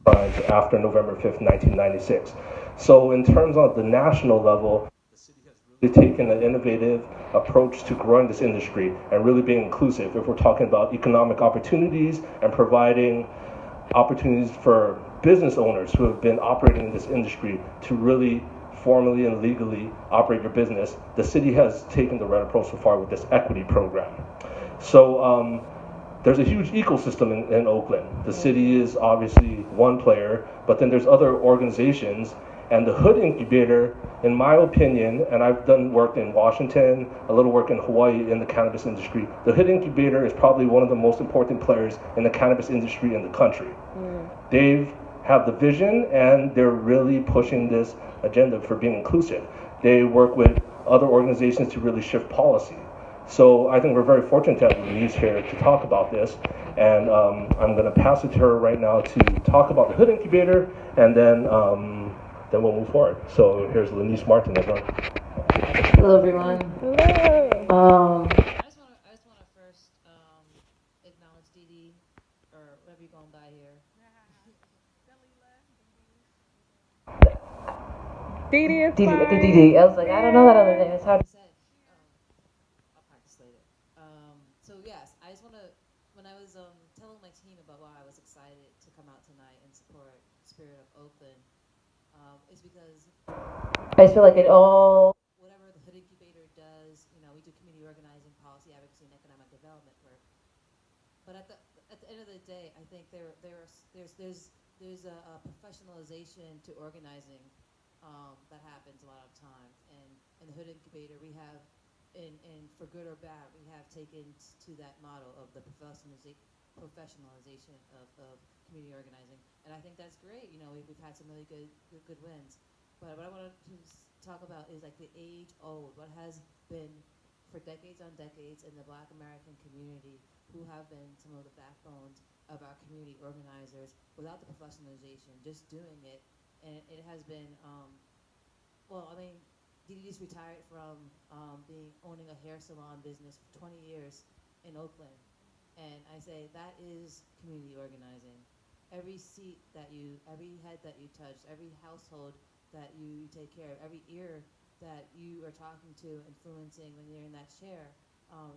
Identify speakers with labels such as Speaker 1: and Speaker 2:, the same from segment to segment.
Speaker 1: crimes after November 5th, 1996. So in terms of the national level, really taken an innovative approach to growing this industry and really being inclusive if we're talking about economic opportunities and providing opportunities for business owners who have been operating in this industry to really formally and legally operate your business. The city has taken the right approach so far with this equity program. So there's a huge ecosystem in Oakland. The city is obviously one player, but then there's other organizations. And the Hood Incubator, in my opinion, and I've done work in Washington, a little work in Hawaii in the cannabis industry, the Hood Incubator is probably one of the most important players in the cannabis industry in the country. They have the vision and they're really pushing this agenda for being inclusive. They work with other organizations to really shift policy. So I think we're very fortunate to have Lanese here to talk about this. And I'm going to pass it to her right now to talk about the Hood Incubator, and then we'll move forward. So here's Lanese Martin, everyone.
Speaker 2: Hello, everyone.
Speaker 3: Hello. I just want to first acknowledge Dee Dee, or whatever you're going by here.
Speaker 2: Dee Dee is fine. Dee. I was like, I don't know that other name. It's hard to say.
Speaker 3: I'll practice later. So yes, I just want to. When I was telling my team about why I was excited to come out tonight and support Spirit of Oakland, it's because
Speaker 2: I just feel like it all.
Speaker 3: whatever the Hood Incubator does, we do community organizing, policy advocacy, and economic development work. But at the end of the day, I think there's a professionalization to organizing that happens a lot of times. And in the Hood Incubator, we have, and for good or bad, we have taken to that model of the professionalization of community organizing, and I think that's great. We've had some really good wins. But what I want to talk about is like the age old, what has been for decades on decades in the Black American community, who have been some of the backbones of our community organizers without the professionalization, just doing it. And it has been, Dee Dee's retired from owning a hair salon business for 20 years in Oakland. And I say that is community organizing. Every seat every head that you touch, every household that you take care of, every ear that you are talking to, influencing when you're in that chair,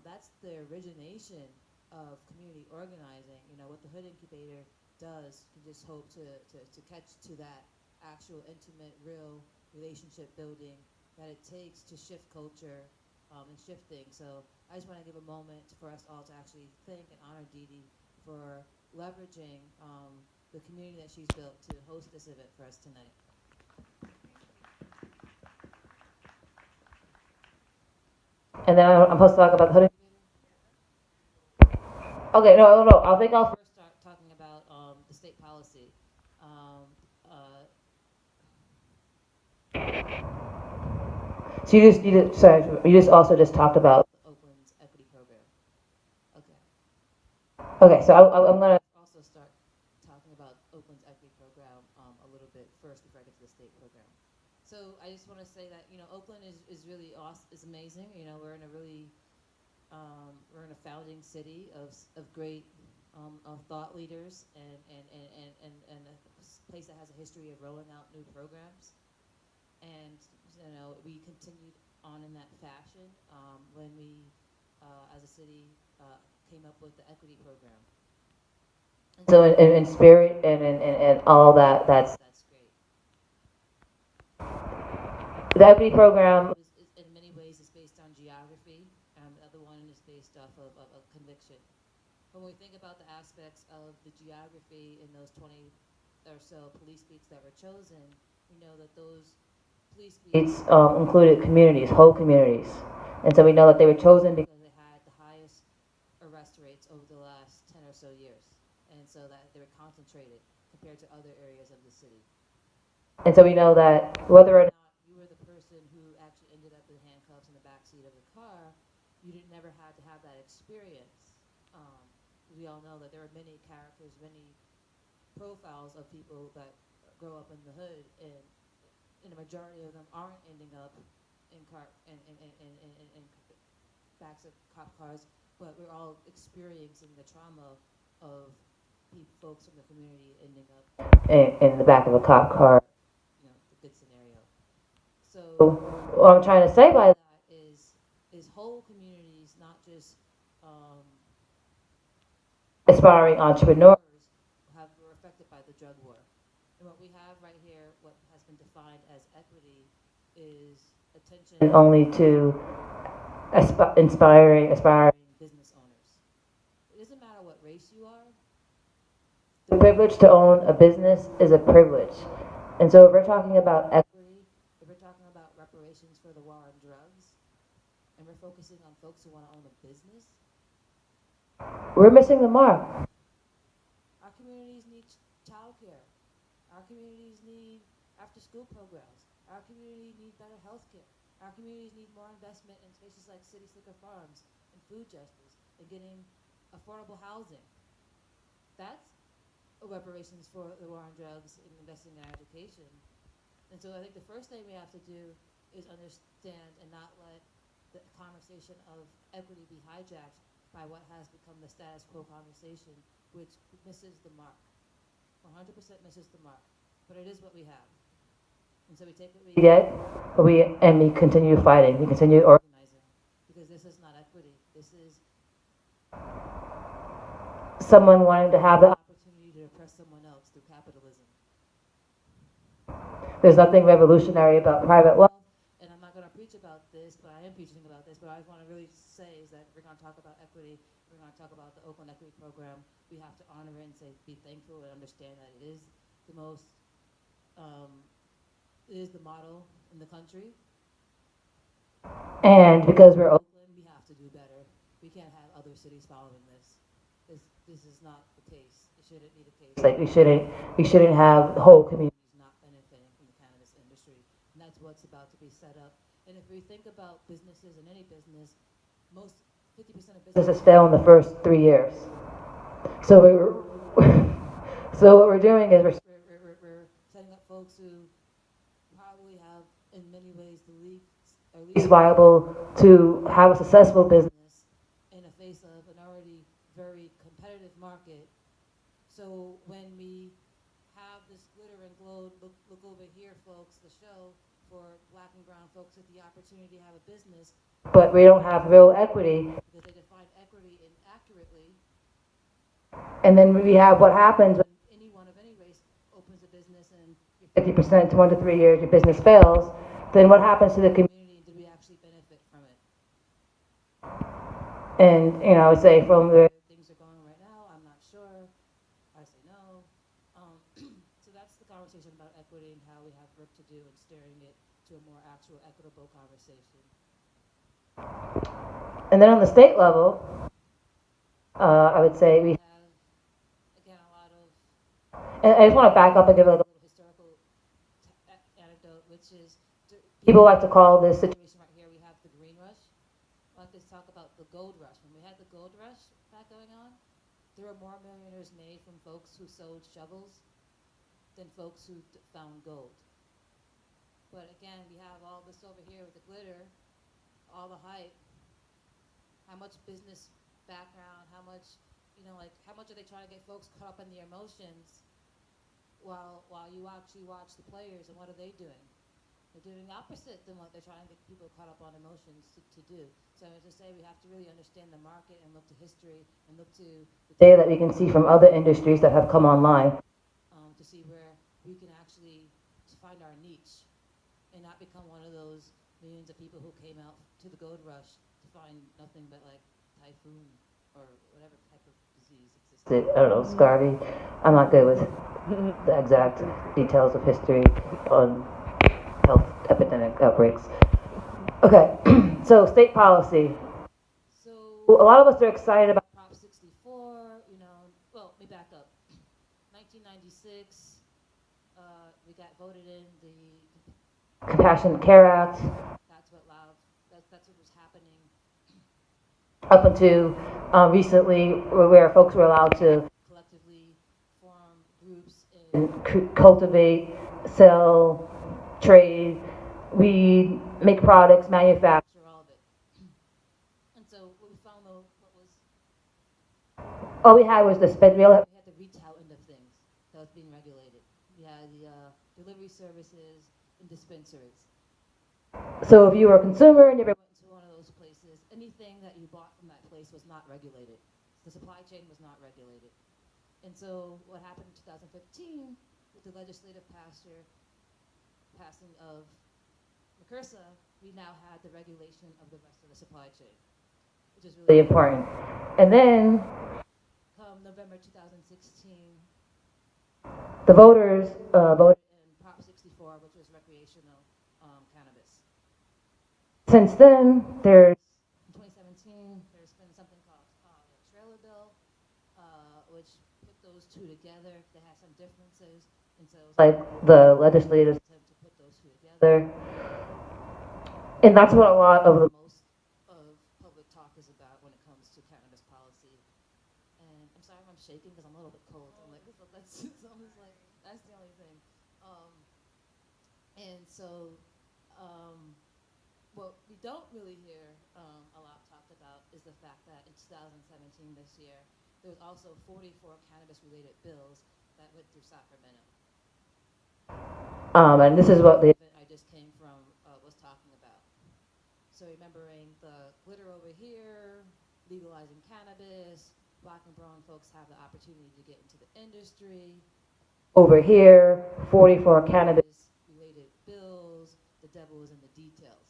Speaker 3: that's the origination of community organizing. What the Hood Incubator does, you just hope to catch to that actual intimate, real relationship building that it takes to shift culture and shift things. So I just want to give a moment for us all to actually thank and honor Dee Dee for leveraging the community that she's built to host this event for us tonight.
Speaker 2: And then I'm supposed to talk about the Hood. Okay, no. I think I'll.
Speaker 3: First start talking about the state policy.
Speaker 2: So you just also just talked about.
Speaker 3: Oakland's equity program. Okay.
Speaker 2: Okay, so I'm gonna.
Speaker 3: Also start talking about Oakland's equity program a little bit first before I get to the state program. So I just want to say that Oakland is really awesome, is amazing. We're in a really we're in a founding city of great of thought leaders and a place that has a history of rolling out new programs. And we continued on in that fashion when we, as a city, came up with the equity program.
Speaker 2: And so in spirit and all that, that's
Speaker 3: great.
Speaker 2: The equity program.
Speaker 3: In many ways, is based on geography. The other one is based off of conviction. When we think about the aspects of the geography in those 20 or so police beats that were chosen, we know that those police beats
Speaker 2: included communities, whole communities. And so we know that they were chosen
Speaker 3: because they had the highest arrest rates over the last 10 or so years. And so that they were concentrated compared to other areas of the city.
Speaker 2: And so we know that whether or not
Speaker 3: you were the person who actually ended up in handcuffs in the backseat of the car, you never had to have that experience. We all know that there are many characters, many profiles of people that grow up in the hood, and the majority of them aren't ending up in backs of cop cars, but we're all experiencing the trauma of folks from the community ending up
Speaker 2: in the back of a cop car.
Speaker 3: the good scenario. So
Speaker 2: What I'm trying to say by that
Speaker 3: is whole communities, not just
Speaker 2: aspiring entrepreneurs
Speaker 3: were affected by the drug war. And what we have right here, what has been defined as equity, is attention
Speaker 2: only to aspiring
Speaker 3: business owners. It doesn't matter what race you are.
Speaker 2: The privilege to own a business is a privilege. And so if we're talking about equity,
Speaker 3: if we're talking about reparations for the war on drugs, and we're focusing on folks who want to own a business,
Speaker 2: we're missing the mark.
Speaker 3: Our communities need childcare. Our communities need after-school programs. Our community needs better health care. Our communities need more investment in spaces like City Slicker Farms and food justice and getting affordable housing. That's reparations for the war on drugs and investing in our education. And so I think the first thing we have to do is understand and not let the conversation of equity be hijacked by what has become the status quo conversation, which misses the mark. 100% misses the mark. But it is what we have. And so we take what we
Speaker 2: get, and we continue fighting. We continue organizing.
Speaker 3: Because this is not equity. This is
Speaker 2: someone wanting to have the
Speaker 3: opportunity to oppress someone else through capitalism.
Speaker 2: There's nothing revolutionary about private wealth.
Speaker 3: And I'm not going to preach about this, but I am preaching about this. But I want to really say is that if we're going to talk about equity, we're going to talk about the Oakland Equity Program, we have to honor it and say, be thankful and understand that it is the most, it is the model in the country.
Speaker 2: And because we're
Speaker 3: Oakland, we have to do better. We can't have other cities following this. This is not the case. It shouldn't be the case.
Speaker 2: Like we shouldn't have whole communities
Speaker 3: not benefiting from the cannabis industry. And that's what's about to be set up. And if we think about businesses in any business, most 50% of businesses
Speaker 2: fail in the first 3 years. So what we're doing is we're
Speaker 3: setting up folks who probably have, in many ways, the
Speaker 2: least viable to have a successful business
Speaker 3: in the face of an already very competitive market. So when we have this glitter and glow, look over here, folks, the show for black and brown folks with the opportunity to have a business,
Speaker 2: but we don't have real equity
Speaker 3: because they define equity inaccurately.
Speaker 2: And then we have what happens when
Speaker 3: anyone of any race opens a business and
Speaker 2: 50% to 1 to 3 years your business fails. Then what happens to the community?
Speaker 3: Do we actually benefit from it?
Speaker 2: And I would say from the
Speaker 3: things are going right now, I'm not sure. I say no. So that's the conversation about equity and how we have work to do in steering it to a more actual equitable conversation.
Speaker 2: And then on the state level, I would say we
Speaker 3: have, again, a lot of...
Speaker 2: And I just want to back up and give a little
Speaker 3: historical anecdote, which is...
Speaker 2: People like to call this situation
Speaker 3: right here, we have the green rush. I like to talk about the gold rush. When we had the gold rush back going on, there were more millionaires made from folks who sold shovels than folks who found gold. But again, we have all this over here with the glitter, all the hype, how much business background, how much, how much are they trying to get folks caught up in the emotions while you actually watch the players, and what are they doing? They're doing opposite than what they're trying to get people caught up on emotions to do. So as I say, we have to really understand the market and look to history and look to the
Speaker 2: data that we can see from other industries that have come online.
Speaker 3: To see where we can actually find our niche and not become one of those millions of people who came out to the gold rush to find nothing but like typhoon or whatever type of disease existed.
Speaker 2: I don't know, scurvy. I'm not good with the exact details of history on health epidemic outbreaks. Okay, so state policy.
Speaker 3: So
Speaker 2: a lot of us are excited about
Speaker 3: Prop 64, well, let me back up. 1996, we got voted in the
Speaker 2: Compassionate Care Act.
Speaker 3: That's what was happening.
Speaker 2: Up until recently, where folks were allowed to
Speaker 3: collectively form groups
Speaker 2: and cultivate, sell, trade, weed, make products, manufacture.
Speaker 3: All of it. And so what we found, though,
Speaker 2: all we had was the spend. We had
Speaker 3: the retail that was being regulated. We had the delivery services and dispensaries.
Speaker 2: So if you were a consumer and you ever
Speaker 3: Went to one of those places, anything that you bought from that place was not regulated. The supply chain was not regulated. And so what happened in 2015 with the legislative passing of McCursa, we now had the regulation of the rest of the supply chain, which is
Speaker 2: really
Speaker 3: really
Speaker 2: important. And then
Speaker 3: come November 2016,
Speaker 2: the voters voted.
Speaker 3: in Prop 64, which was recreational cannabis.
Speaker 2: Since then, there's
Speaker 3: In 2017, there's been something called the trailer bill, which put those two together. They had some differences, and so it was
Speaker 2: like the legislative
Speaker 3: attempt to put those two together.
Speaker 2: and that's what a lot of the
Speaker 3: Most of public talk is about when it comes to cannabis policy. And I'm sorry if I'm shaking because I'm a little bit cold. I'm like, that's so I'm just like, that's the only thing. And so, what we don't really hear a lot talked about is the fact that in 2017, this year, there was also 44 cannabis-related bills that went through Sacramento.
Speaker 2: and this is what the
Speaker 3: That I just came from was talking about. So remembering the glitter over here, legalizing cannabis, black and brown folks have the opportunity to get into the industry.
Speaker 2: over here, 44 cannabis.
Speaker 3: Related bills, the devil is in the details.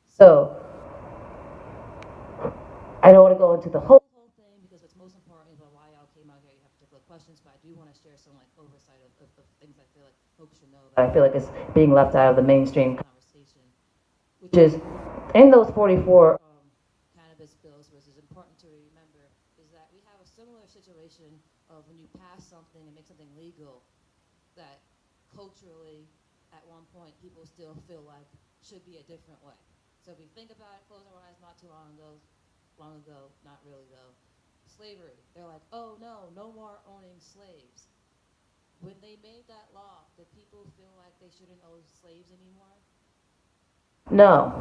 Speaker 2: So I don't want to go into the whole
Speaker 3: Whole thing because what's most important is why y'all came out here. You have particular questions, but I do want to share some like oversight of things I feel like folks should know.
Speaker 2: I feel like it's being left out of the mainstream,
Speaker 3: Conversation,
Speaker 2: which is in those 44
Speaker 3: cannabis bills, which is important to remember, is that we have a similar situation of when you pass something and make something legal, that culturally, at one point, people still feel like should be a different way. So if we think about it, close our eyes, not too long ago, not really though, slavery. They're like, oh no more owning slaves. When they made that law, did people feel like they shouldn't own slaves anymore?
Speaker 2: No.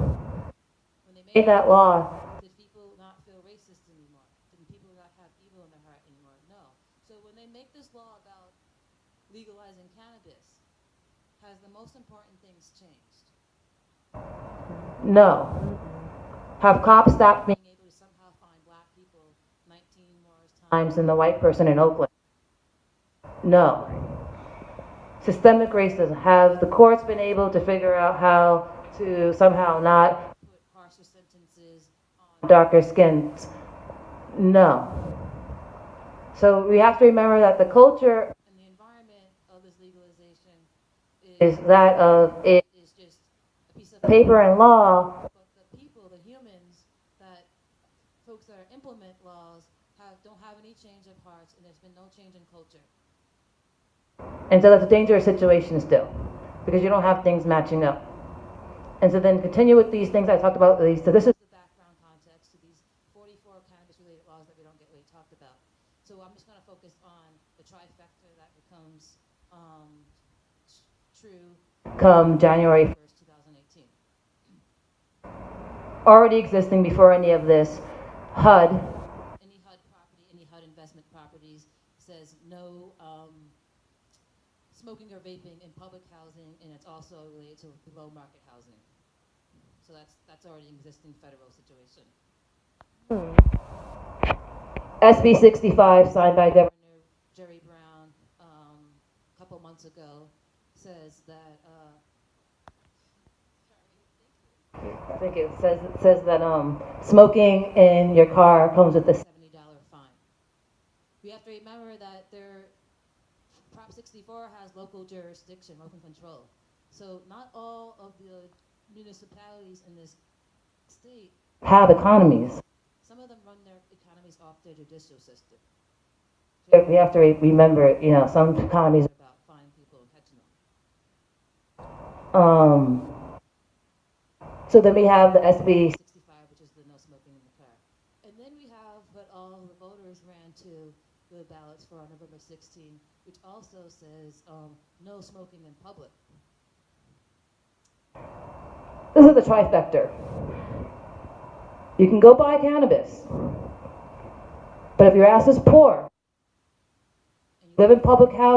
Speaker 3: When they
Speaker 2: made that law,
Speaker 3: did people not feel racist anymore? Did people not have evil in their heart anymore? No. So when they make this law about legalizing cannabis, has the most important things changed?
Speaker 2: no. Have cops stopped being
Speaker 3: Being able to somehow find black people 19 more
Speaker 2: times than the white person in Oakland? No. Systemic racism. Have the courts been able to figure out how to somehow not
Speaker 3: put harsher sentences
Speaker 2: on darker skins? No. So we have to remember that the culture
Speaker 3: and the environment of this legalization
Speaker 2: is that of it
Speaker 3: is just a piece of
Speaker 2: paper and law,
Speaker 3: but the people, the humans, that folks that implement laws don't have any change of hearts, and there's been no change in culture.
Speaker 2: and so that's a dangerous situation still, because you don't have things matching up. And so then continue with these things I talked about. So this is
Speaker 3: The background context to these 44 cannabis-related laws that we don't get really talked about. So I'm just going to focus on the trifecta that becomes true
Speaker 2: come January
Speaker 3: 1st, 2018.
Speaker 2: already existing before any of this. HUD,
Speaker 3: Any HUD property, any HUD investment properties says no smoking or vaping in public housing, and it's also related to below market housing. So that's already an existing federal situation.
Speaker 2: SB 65, signed by Governor
Speaker 3: Jerry Brown a couple months ago says that
Speaker 2: I think it says that smoking in your car comes with a
Speaker 3: $70 fine. We have to remember that Prop 64 has local jurisdiction, local control. So not all of the municipalities in this state
Speaker 2: have economies.
Speaker 3: some of them run their economies off their judicial system.
Speaker 2: We have to remember, some economies.
Speaker 3: About finding people and catching them.
Speaker 2: So then we have the SB
Speaker 3: 65, which is the no smoking in the car. And then we have what all the voters ran to the ballots for on November 16, which also says no smoking in public.
Speaker 2: This is the trifecta. You can go buy cannabis, but if your ass is poor,
Speaker 3: And you
Speaker 2: live in public housing,